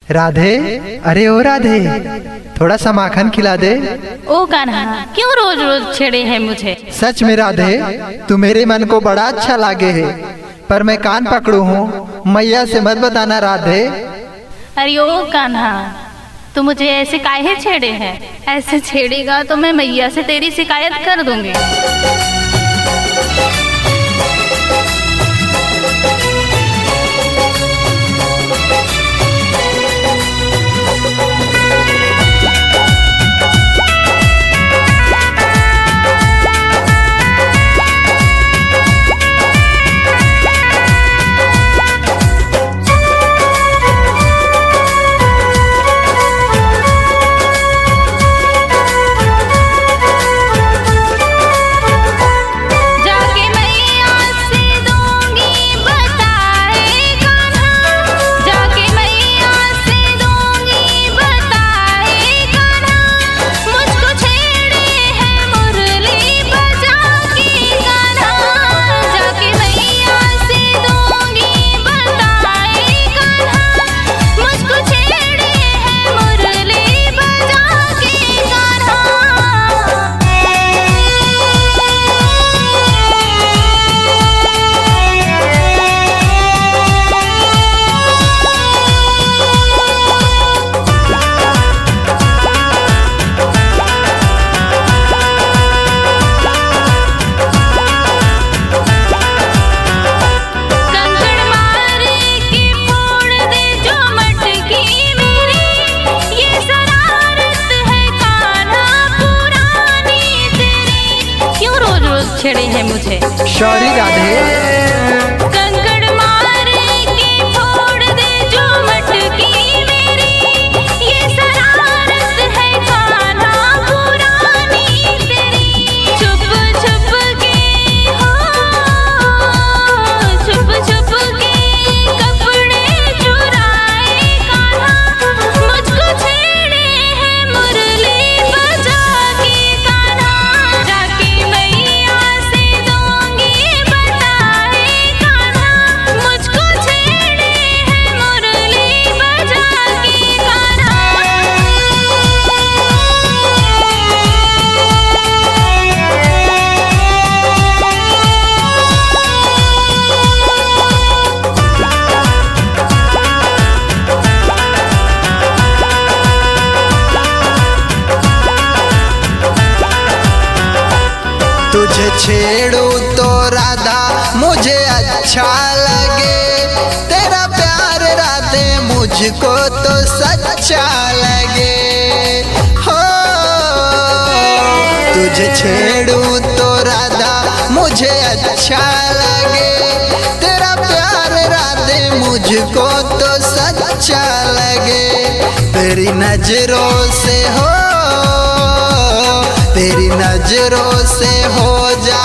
राधे, अरे ओ राधे, थोड़ा सा माखन खिला दे। ओ कान्हा, क्यों रोज रोज छेड़े हैं मुझे? सच में राधे, तू मेरे मन को बड़ा अच्छा लागे है, पर मैं कान पकड़ू हूँ, मैया से मत बताना राधे। अरे ओ कान्हा, तू मुझे ऐसे काहे छेड़े हैं? ऐसे छेड़ेगा तो मैं मैया से तेरी शिकायत कर दूंगी। छेड़े हैं मुझे। सॉरी राधे। कंकड़ मार के फोड़ दे जो मटकी मेरी, ये शरारत है कान्हा पुरानी तेरी। छुप छुप के हो, छुप छुप के कपड़े चुराए कान्हा, मुझको छेड़े हैं मुरली बजा के कान्हा। जाके मैया तुझे छेड़ू तो राधा मुझे अच्छा लगे, तेरा प्यार राधे मुझको तो सच्चा लगे। हो तुझे छेड़ू तो राधा मुझे अच्छा लगे, तेरा प्यार राधे मुझको तो सच्चा लगे। तेरी नजरों से हो, तेरी नजरों से हो जा